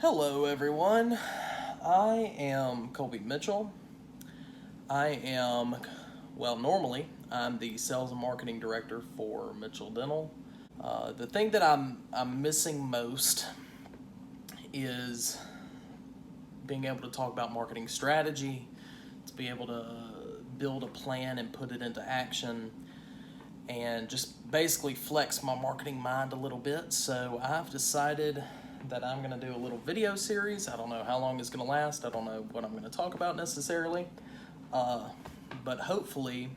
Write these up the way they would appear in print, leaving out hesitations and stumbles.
Hello everyone, I am Colby Mitchell. Normally I'm the sales and marketing director for Mitchell Dental. The thing that I'm missing most is being able to talk about marketing strategy, to be able to build a plan and put it into action, and just basically flex my marketing mind a little bit. So I've decided that I'm going to do a little video series. I don't know how long it's going to last. I don't know what I'm going to talk about necessarily. But hopefully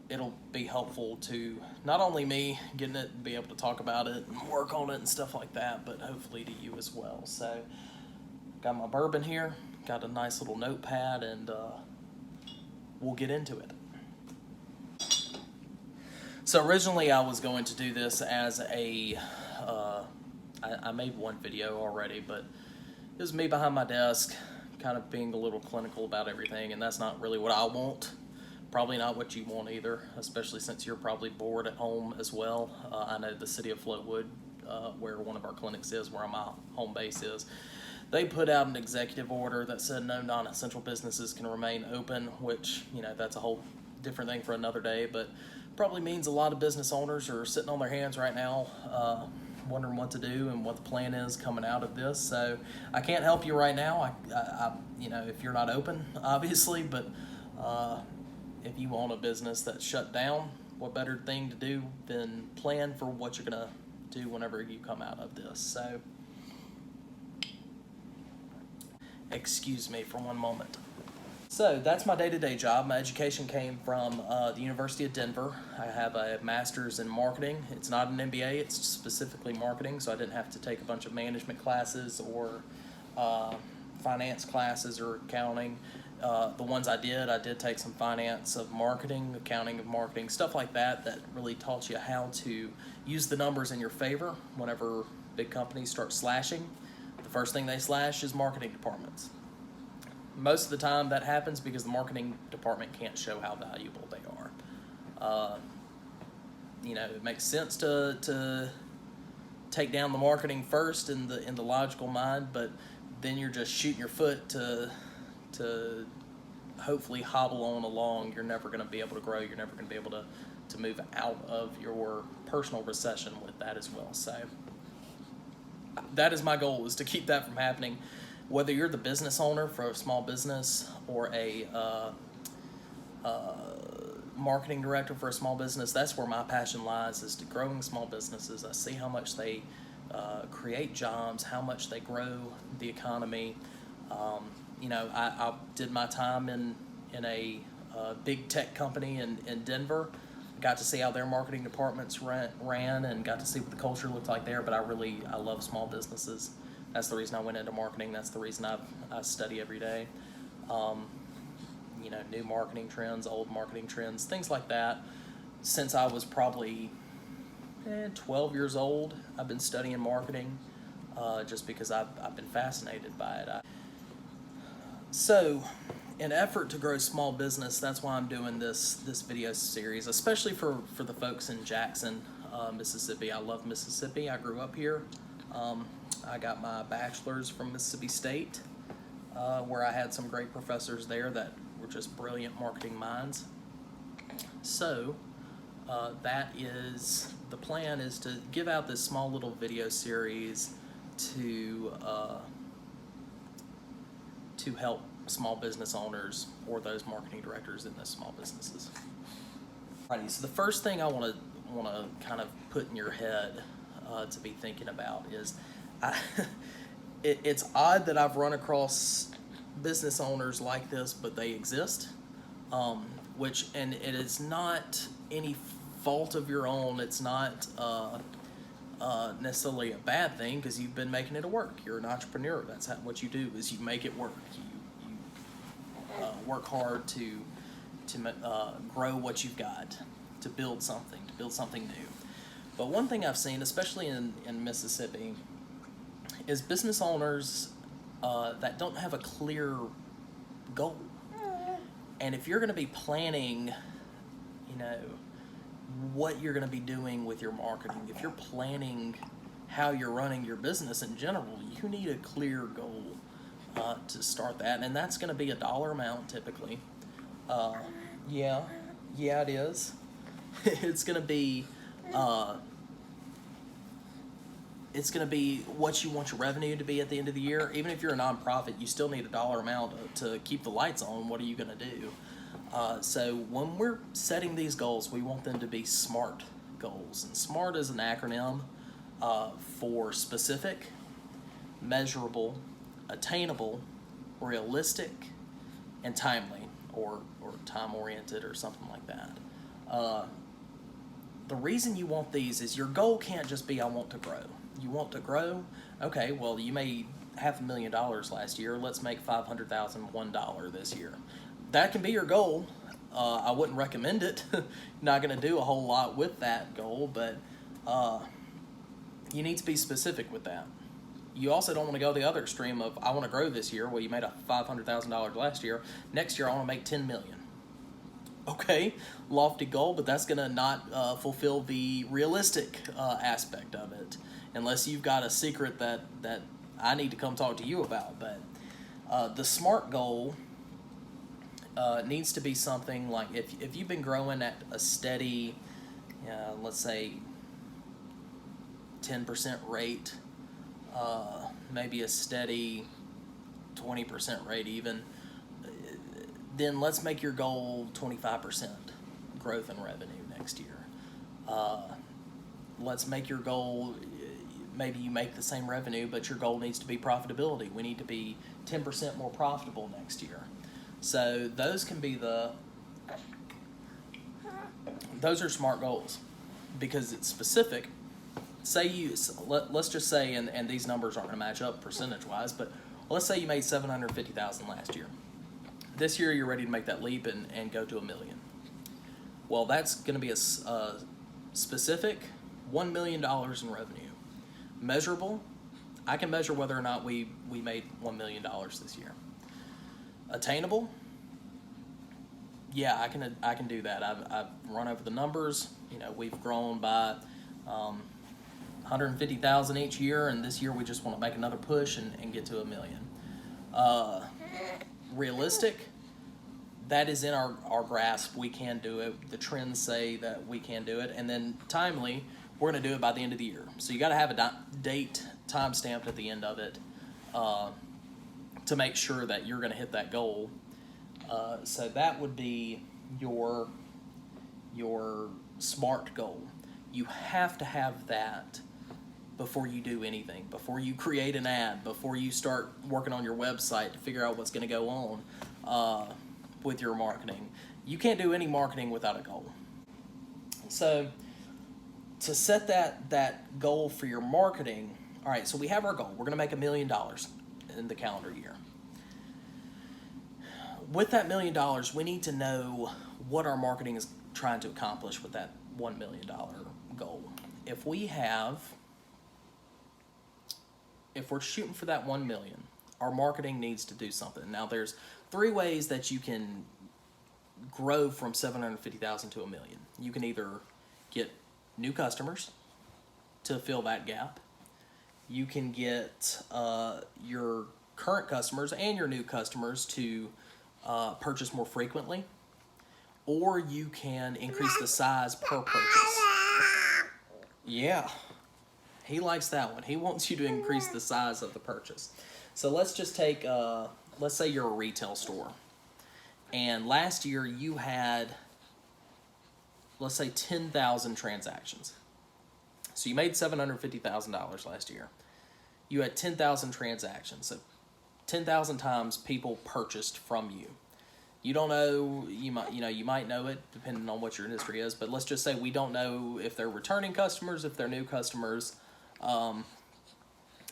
it'll be helpful to not only me getting it, be able to talk about it and work on it and stuff like that, but hopefully to you as well. So got my bourbon here, got a nice little notepad, and we'll get into it. So originally I was going to do this as a, I made one video already, but it was me behind my desk, kind of being a little clinical about everything, and that's not really what I want. Probably not what you want either, especially since you're probably bored at home as well. I know the city of Flowood, where one of our clinics is, where my home base is, they put out an executive order that said no non-essential businesses can remain open, which, you know, that's a whole different thing for another day, but probably means a lot of business owners are sitting on their hands right now, wondering what to do and what the plan is coming out of this. So I can't help you right now. I you know, if you're not open, obviously, but if you own a business that's shut down, what better thing to do than plan for what you're gonna do whenever you come out of this. So excuse me for one moment. So that's my day-to-day job. My education came from the University of Denver. I have a master's in marketing. It's not an MBA, it's specifically marketing, so I didn't have to take a bunch of management classes or finance classes or accounting. The ones I did take some finance of marketing, accounting of marketing, stuff like that, that really taught you how to use the numbers in your favor whenever big companies start slashing. The first thing they slash is marketing departments. Most of the time that happens because the marketing department can't show how valuable they are. You know, it makes sense to take down the marketing first in the logical mind, but then you're just shooting your foot to hopefully hobble on along. You're never going to be able to grow. You're never going to be able to move out of your personal recession with that as well. So that is my goal, is to keep that from happening. Whether you're the business owner for a small business or a marketing director for a small business, that's where my passion lies, is to growing small businesses. I see how much they create jobs, how much they grow the economy. You know, I did my time in a big tech company in Denver. Got to see how their marketing departments ran and got to see what the culture looked like there, but I love small businesses. That's the reason I went into marketing. That's the reason I study every day. You know, new marketing trends, old marketing trends, things like that. Since I was probably 12 years old, I've been studying marketing just because I've been fascinated by it. So, in effort to grow small business, that's why I'm doing this video series, especially for the folks in Jackson, Mississippi. I love Mississippi. I grew up here. I got my bachelor's from Mississippi State, where I had some great professors there that were just brilliant marketing minds. So the plan is to give out this small little video series to help small business owners or those marketing directors in those small businesses. Alrighty, so the first thing I want to kind of put in your head to be thinking about is, it's odd that I've run across business owners like this, but they exist. And it is not any fault of your own. It's not necessarily a bad thing, because you've been making it work. You're an entrepreneur. That's what you do, is you make it work. You work hard to grow what you've got, to build something new. But one thing I've seen, especially in Mississippi, is business owners that don't have a clear goal. And if you're going to be planning, you know, what you're going to be doing with your marketing, if you're planning how you're running your business in general, you need a clear goal to start that, and that's going to be a dollar amount typically. Uh, yeah, yeah, it is. It's going to be. It's going to be what you want your revenue to be at the end of the year. Even if you're a nonprofit, you still need a dollar amount to keep the lights on. What are you going to do? So when we're setting these goals, we want them to be SMART goals. And SMART is an acronym for specific, measurable, attainable, realistic, and timely, or time-oriented, or something like that. The reason you want these is your goal can't just be, I want to grow. You want to grow? Okay, well, you made $500,000 last year. Let's make $500,000 $1 this year. That can be your goal. I wouldn't recommend it. Not going to do a whole lot with that goal, but you need to be specific with that. You also don't want to go the other extreme of, I want to grow this year. Well, you made a $500,000 last year. Next year, I want to make $10 million. Okay, lofty goal, but that's going to not fulfill the realistic aspect of it, unless you've got a secret that I need to come talk to you about. But the SMART goal needs to be something like, if you've been growing at a steady, let's say 10% rate, maybe a steady 20% rate even, then let's make your goal 25% growth in revenue next year. Let's make your goal, maybe you make the same revenue, but your goal needs to be profitability. We need to be 10% more profitable next year. So those can be those are SMART goals because it's specific. Say let's just say, and these numbers aren't going to match up percentage-wise, but let's say you made $750,000 last year. This year you're ready to make that leap and go to $1 million. Well, that's going to be a specific $1 million in revenue. Measurable, I can measure whether or not we made $1 million this year. Attainable, yeah, I can do that. I've run over the numbers. We've grown by 150,000 each year, and this year we just want to make another push and get to $1 million. Realistic, that is in our grasp. We can do it. The trends say that we can do it. And then timely, we're going to do it by the end of the year. So you got to have a date time stamped at the end of it to make sure that you're going to hit that goal. So that would be your SMART goal. You have to have that before you do anything, before you create an ad, before you start working on your website to figure out what's going to go on with your marketing. You can't do any marketing without a goal. So to set that goal for your marketing, all right, so we have our goal. We're going to make $1 million in the calendar year. With that $1 million, we need to know what our marketing is trying to accomplish with that $1 million goal. If we're shooting for that 1 million, our marketing needs to do something. Now, there's 3 ways that you can grow from 750,000 to $1 million. You can either get new customers to fill that gap. You can get your current customers and your new customers to purchase more frequently, or you can increase the size per purchase. Yeah. He likes that one. He wants you to increase the size of the purchase. So let's just take, let's say you're a retail store. And last year you had, let's say 10,000 transactions. So you made $750,000 last year. You had 10,000 transactions. So 10,000 times people purchased from you. You don't know, you might know it depending on what your industry is, but let's just say we don't know if they're returning customers, if they're new customers,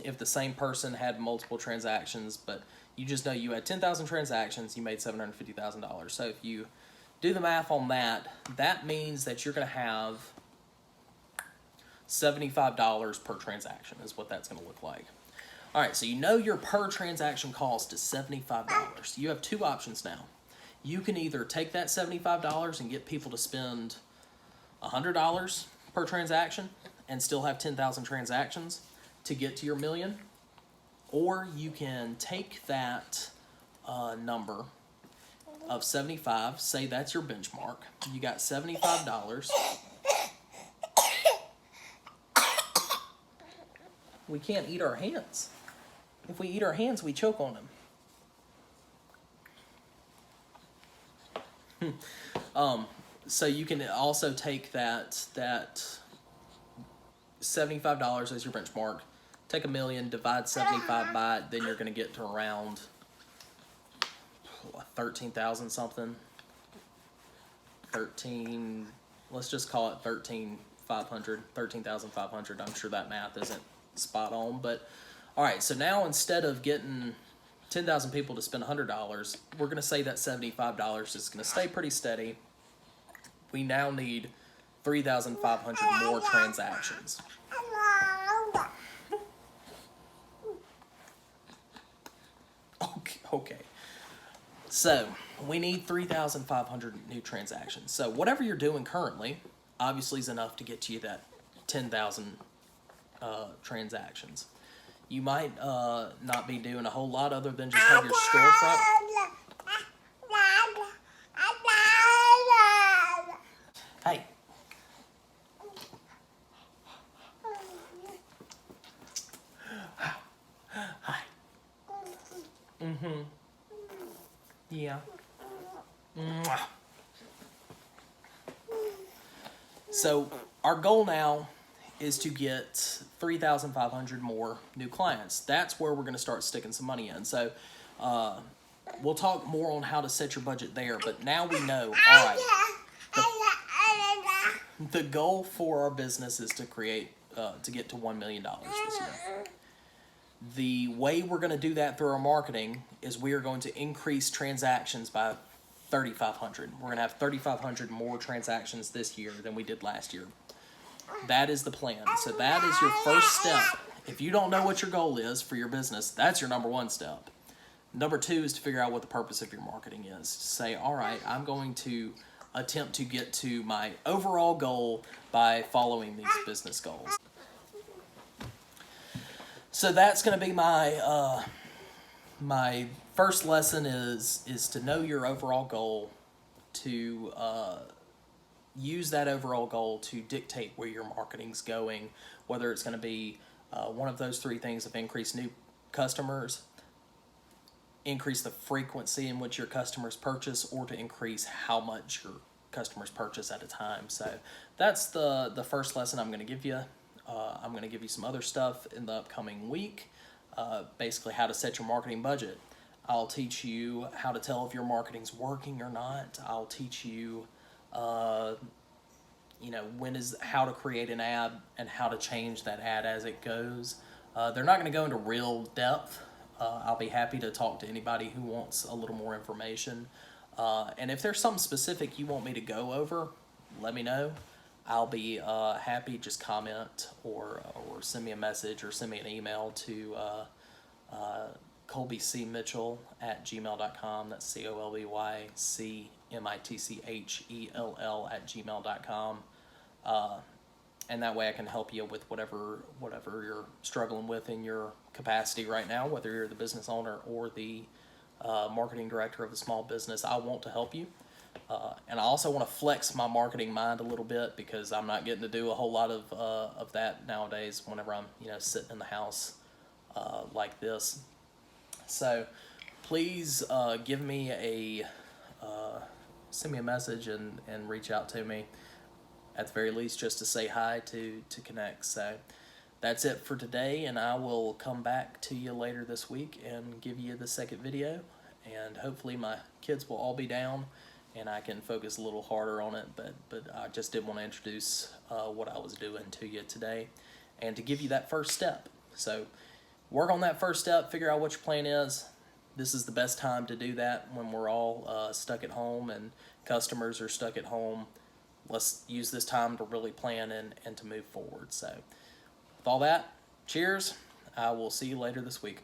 if the same person had multiple transactions, but you just know you had 10,000 transactions, you made $750,000. So if you do the math on that, that means that you're going to have $75 per transaction is what that's going to look like. All right, so you know your per transaction cost is $75. You have 2 options now. You can either take that $75 and get people to spend $100 per transaction and still have 10,000 transactions, to get to your million, or you can take that number of 75, say that's your benchmark. You got $75. We can't eat our hands. If we eat our hands, we choke on them. So you can also take that $75 as your benchmark, take a million, divide 75 by it, then you're going to get to around 13,000 something. 13, let's just call it 13,500. I'm sure that math isn't spot on, but all right, so now instead of getting 10,000 people to spend $100, we're going to say that $75 is going to stay pretty steady. We now need 3,500 more transactions. Okay. So we need 3,500 new transactions. So whatever you're doing currently, obviously is enough to get you that 10,000 transactions. You might not be doing a whole lot other than just have your storefront. Hey. Hi. Yeah. Mwah. So our goal now is to get 3,500 more new clients. That's where we're going to start sticking some money in. So we'll talk more on how to set your budget there, but now we know, all right, the goal for our business is to get to $1 million this year. The way we're going to do that through our marketing is we are going to increase transactions by 3,500. We're going to have 3,500 more transactions this year than we did last year. That is the plan. So that is your first step. If you don't know what your goal is for your business, that's your number one step. Number two is to figure out what the purpose of your marketing is. Say, all right, I'm going to attempt to get to my overall goal by following these business goals. So that's going to be my my first lesson is to know your overall goal, to use that overall goal to dictate where your marketing's going, whether it's going to be one of those three things of increase new customers, increase the frequency in which your customers purchase, or to increase how much your customers purchase at a time. So that's the first lesson I'm going to give you. I'm going to give you some other stuff in the upcoming week, basically how to set your marketing budget. I'll teach you how to tell if your marketing's working or not. I'll teach you, how to create an ad and how to change that ad as it goes. They're not going to go into real depth. I'll be happy to talk to anybody who wants a little more information. And if there's something specific you want me to go over, let me know. I'll be happy. Just comment or send me a message or send me an email to colbycmitchell@gmail.com. That's ColbyCmitchell@gmail.com. And that way I can help you with whatever you're struggling with in your capacity right now, whether you're the business owner or the marketing director of a small business. I want to help you. And I also want to flex my marketing mind a little bit, because I'm not getting to do a whole lot of that nowadays whenever I'm sitting in the house like this. So please give me send me a message and reach out to me, at the very least, just to say hi, to connect. So that's it for today, and I will come back to you later this week and give you the second video, and hopefully my kids will all be down and I can focus a little harder on it, but I just did want to introduce what I was doing to you today and to give you that first step. So work on that first step, figure out what your plan is. This is the best time to do that, when we're all stuck at home and customers are stuck at home. Let's use this time to really plan and to move forward. So with all that, cheers. I will see you later this week.